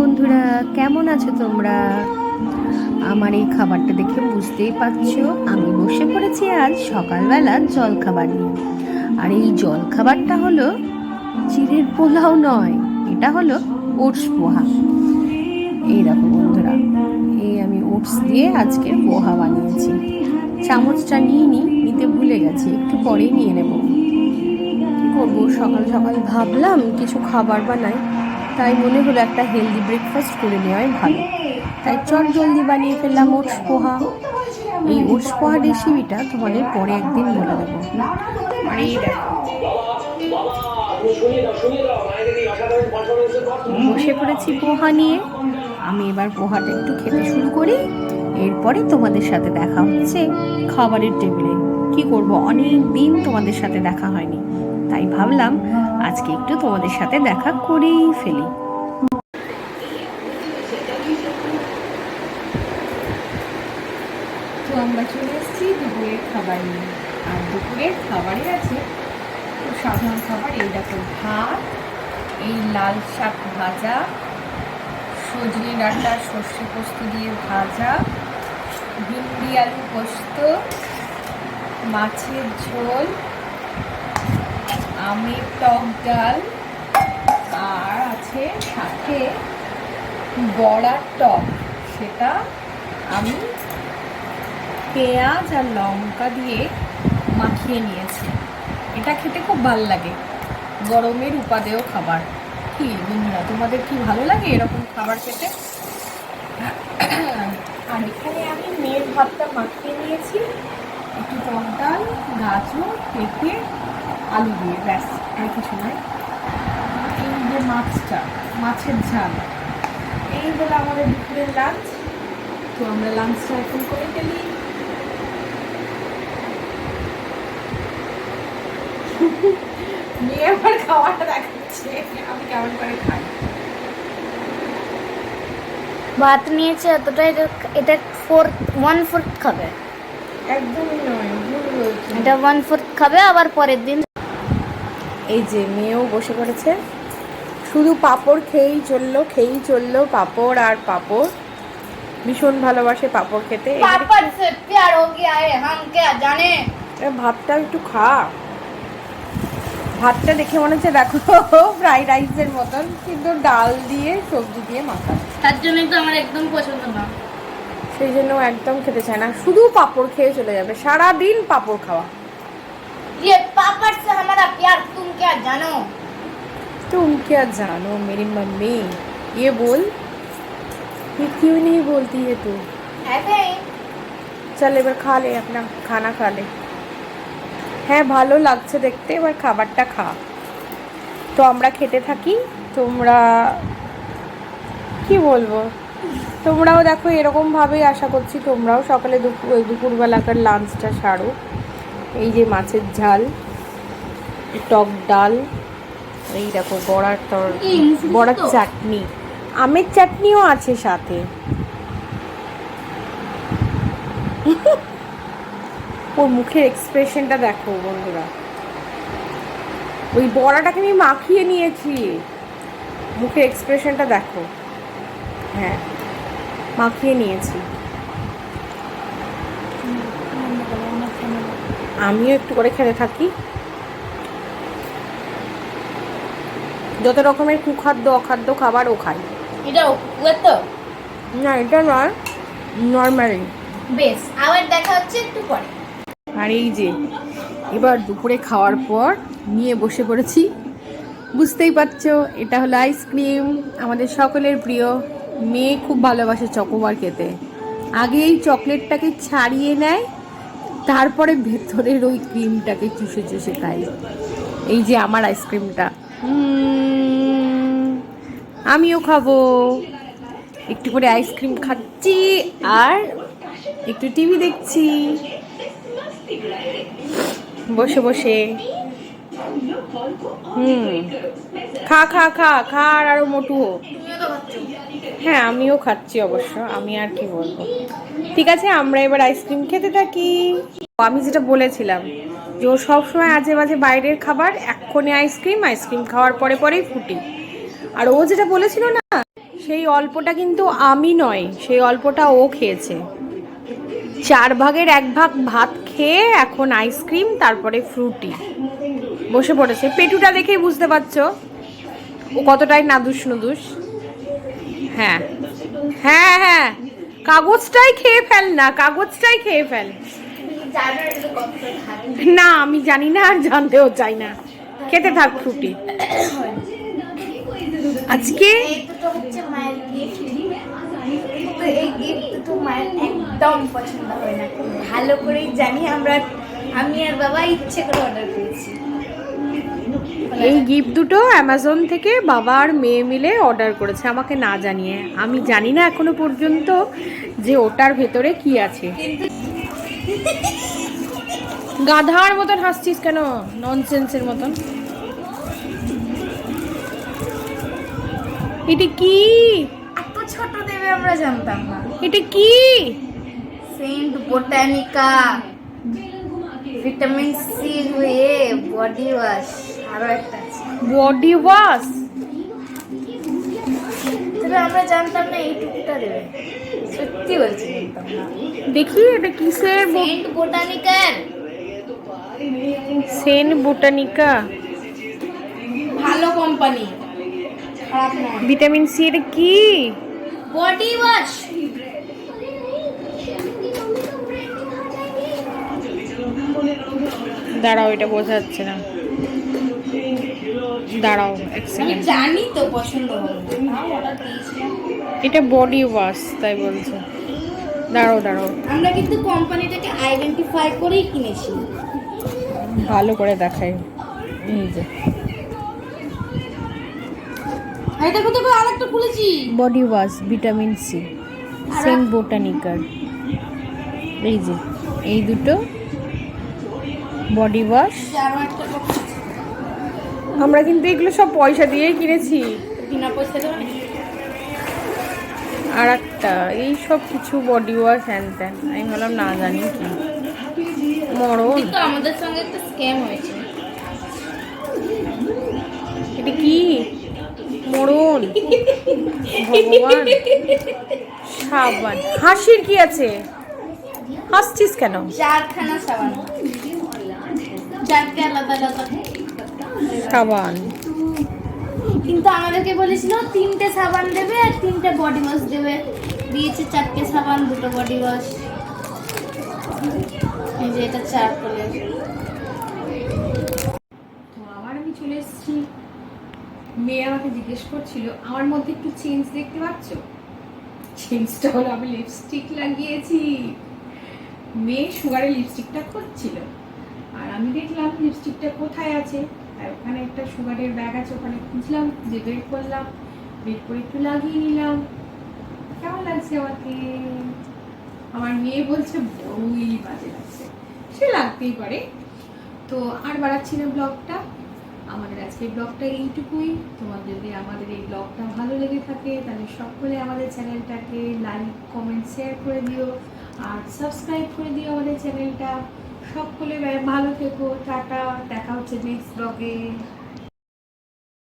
বন্ধুরা, কেমন আছো তোমরা? আমার এই খাবারটা দেখে বুঝতেই পারছো, আমি বসে পড়েছি আজ সকালবেলা জলখাবার নিয়ে। আর এই জলখাবারটা হলো চিড়ের পোলাও নয়, এটা হলো ওটস পোহা। এই দেখো বন্ধুরা, এই আমি ওটস দিয়ে আজকে পোহা বানিয়েছি। চামচটা নিতে ভুলে গেছি, একটু পরেই নিয়ে নেব। কি করবো, সকাল সকাল ভাবলাম কিছু খাবার বানাই, তাই মনে হলো একটা হেলদি ব্রেকফাস্ট করে নেওয়াই ভালো। তাই চট জলদি বানিয়ে ফেললাম ওটস পোহা। এই ওটস পোহা রেসিপিটা তোমাদের পরে একদিন বলে দেবো। আর এই দেখো, বসে পড়েছি পোহা নিয়ে। আমি এবার পোহাটা একটু খেতে শুরু করি, এরপরে তোমাদের সাথে দেখা হচ্ছে খাবারের টেবিলে। কি করব, অনেক দিন তোমাদের সাথে দেখা হয়নি, তাই ভাবলাম আজকে একটু তোমাদের সাথে দেখা করেই ফেলি। তো আমরা চলে এসেছি দুপুরের খাবার নিয়ে। আর দুপুরের খাবারে আছে খুব সাধারণ খাবার। এই দেখো, ভাত, এই লাল শাক ভাজা, সজনে ডাঁটা সর্ষে পোস্ত দিয়ে ভাজা, ভিন্ডি আলু পোস্ত, মাছের ঝোল, আমের টক ডাল, আর আছে সাথে বড়ার টক। সেটা আমি পেঁয়াজ আর লঙ্কা দিয়ে মাখিয়ে নিয়েছি। এটা খেতে খুব ভালো লাগে, গরমের উপাদেয় খাবার। কি বন্ধুরা, তোমাদের কি ভালো লাগে এরকম খাবার খেতে? আর এখানে আমি মেয়ের ভাতটা মাখিয়ে নিয়েছি, একটু টক ডাল, গাজর, পেঁপে, আলু দিয়ে, ব্যাস, আর কিছু নয়। এই যে মাছের ঝাল, এই হলো আমাদের দুপুরের লাঞ্চ। তো আমরা লাঞ্চটা এখন করে ফেলি। মেয়ে আমার খাওয়াটা দেখাচ্ছে আমি কেমন করে খাই। ভাত নিয়েছে এতটা, এটা 1/4 খাবে। একদমই নয়, ভুল বলছি। এটা 1/4 খাবে, আবার পরের দিন। এই যে মেয়েও বসে পড়েছে, শুধু পাঁপড় খেয়েই চললো পাঁপড় আর পাঁপড়। ভীষণ ভালোবাসে পাঁপড় খেতে। পাপড় সে প্যার হো গয়া হ্যায়, হাম ক্যা জানে। ভাতটা একটু খা, ভাতটা দেখে মনে হচ্ছে দেখো ফ্রাইড রাইসের মতন, কিন্তু ডাল দিয়ে সবজি দিয়ে মাখা। তার জন্যই তো আমার একদম পছন্দ না। সেই জন্য একদম খেতে চায় না, শুধু পাঁপড় খেয়ে চলে যাবে, সারাদিন পাঁপড় খাওয়া। ये पापड़ से हमारा प्यार तुम क्या जानो। तुम क्या जानो मेरी मम्मी, ये बोल, ये क्यों नहीं बोलती है तू? ऐसे ही চল এবার খা লে, अपना खाना खा ले। হ্যাঁ, ভালো লাগছে দেখতে, এবার খাবারটা খা। তো আমরা খেতে থাকি, তোমরা কি বলবো, তোমরাও দেখো এরকমভাবেই আশা করছি তোমরাও সকালে দুপুরবেলাকার লাঞ্চটা সারো। এই যে মাছের ঝাল, টক ডাল, এই দেখো বড়ার চাটনি, আমের চাটনিও আছে সাথে। ওর মুখের এক্সপ্রেশনটা দেখো বন্ধুরা, ওই বড়াটাকে আমি মাখিয়ে নিয়েছি, মুখের এক্সপ্রেশনটা দেখো। হ্যাঁ, মাখিয়ে নিয়েছি। আমিও একটু করে খেতে থাকি। যত রকমের কুখাদ্য অখাদ্য খাবার ও খাই। এটা ওয়ে তো না, এটা নয়, নর্মালি। বেশ, আবার দেখা হচ্ছে একটু পরে। আর এই যে এবার দুপুরে খাওয়ার পর নিয়ে বসে পড়েছি, বুঝতেই পারছো, এটা হলো আইসক্রিম, আমাদের সকলের প্রিয়। মেয়ে খুব ভালোবাসে চকোবার খেতে, আগে এই চকলেটটাকে ছাড়িয়ে নেয়, তারপরে ভেতরের ওই ক্রিমটাকে চুষে চুষে খায়। এই যে আমার আইসক্রিমটা, আমিও খাবো। একটু করে আইসক্রিম খাচ্ছি আর একটু টিভি দেখছি বসে বসে। খা খা খা খা, আর আরো মোটু হো। হ্যাঁ, আমিও খাচ্ছি অবশ্য, আমি আর কি বলবো। ঠিক আছে, আমরা এবার আইসক্রিম খেতে থাকি। আমি যেটা বলেছিলাম যে ও সবসময় আজে বাজে বাইরের খাবার, এক্ষণে আইসক্রিম খাওয়ার পরে পরেই ফুটি। আর ও যেটা বলেছিল না, সেই অল্পটা কিন্তু আমি নয়, সেই অল্পটা ও খেয়েছে। 4 ভাগের 1 ভাগ ভাত খেয়ে এখন আইসক্রিম, তারপরে ফ্রুটি বসে পড়েছে। পেটুটা দেখেই বুঝতে পারছো ও কতটাই নাদুস নুদুস। হ্যাঁ হ্যাঁ হ্যাঁ, কাগজটাই খেয়ে ফেল না, কাগজটাই খেয়ে ফেল। না আমি জানি না, আর জানতেও চাই না। খেতে থাক ফ্রুটি। আজকে এই দুটো হচ্ছে মায়ের গিফট, কিন্তু এই গিফট দুটো মায়ের একদম পছন্দ হয় না। খুব ভালো করেই জানি আমরা, আমি আর বাবা ইচ্ছে করে অর্ডার করেছি। এই গিফট দুটো অ্যামাজন থেকে বাবা আর মেয়ে মিলে অর্ডার করেছে, আমাকে না জানিয়ে। আমি জানি না এখনো পর্যন্ত যে ওটার ভেতরে কি আছে। গাধার মতন হাসছিস কেন, ননসেন্সের মতন? এটা কি? এত ছোট দেবে আমরা জানতাম না। এটা কি? সেন্ট বোটানিকা ভিটামিন সি হয়ে বডি ওয়াশ, আরো একটা আছে। Body wash? তবে আমরা জানতাম না এইটুকুটা দেবে, সত্যি বলছি জানতাম না। দেখি এটা কিসের? সেন্ট বোটানিকার, সেন্ট বোটানিকা ভালো কোম্পানি, খারাপ নয়। Vitamin C. এটা কি? Body wash. দাঁড়াও, এটা বোঝা যাচ্ছে না, দাঁড়াও এক আমি সেকেন্ড। জানি তো পছন্দ হবে, তাও অর্ডার দিয়েছিলাম। এটা বডি ওয়াশ তাই বলছে। দাঁড়াও দাঁড়াও, আমরা কিন্তু কোম্পানিটাকে আইডেন্টিফাই করেই কিনেছি। ভালো করে দেখাই। এই যে এই দেখো দেখো, আরেকটা খুলেছি। Body wash vitamin C, Saint বোটানিকার। এই যে এই দুটো বডি ওয়াশ। আরো একটা box আছে। আমরা কিন্তু এগুলো সব পয়সা দিয়েই কিনেছি। বিনা পয়সা দেবে। আর একটা এই সব কিছু বডি ওয়াশ হ্যান ত্যান, আমি ভাবলাম না জানি কি মরণ। কিন্তু আমাদের সঙ্গে একটা স্ক্যাম হয়েছে। এটা কি? মরণ ভগবান। সাবান। হাসির কি আছে? হাসছিস কেন? চারখানা সাবান, চারটে আলাদা আলাদা। সাবান। কিন্তু আমাদেরকে বলেছিল 3টে সাবান দেবে আর 3টে বডি ওয়াশ দেবে, দিয়েছে 4টে সাবান 2টো বডি ওয়াশ। এই যে এটা চারকোলের। তো আবার আমি চলে এসেছি। মেয়ে আমাকে জিজ্ঞেস করছিল আমার মধ্যে একটু চেঞ্জ দেখতে পাচ্ছ। চেঞ্জটা হলো আমি লিপস্টিক লাগিয়েছি। মেয়ে সুগারের লিপস্টিকটা করছিল, আর আমি দেখলাম লিপস্টিকটা কোথায় আছে। আর ওখানে একটা সুগারের ব্যাগ আছে, ওখানে খুঁজলাম, যে বের করলাম, বের করে একটু লাগিয়ে নিলাম। কেমন লাগছে আমাকে? আমার মেয়ে বলছে বড়ই বাজে লাগছে। সে লাগতেই পারে। তো আর বাড়াচ্ছি না ব্লগটা। আমাদের আজকের ব্লগটা এইটুকুই। তোমার যদি আমাদের এই ব্লগটা ভালো লেগে থাকে তাহলে সকলে আমাদের চ্যানেলটাকে লাইক কমেন্ট শেয়ার করে দিও, আর সাবস্ক্রাইব করে দিও আমাদের চ্যানেলটা। সকলে ভালো থেকো, টাটা, দেখা হচ্ছে নেক্সট ব্লগে।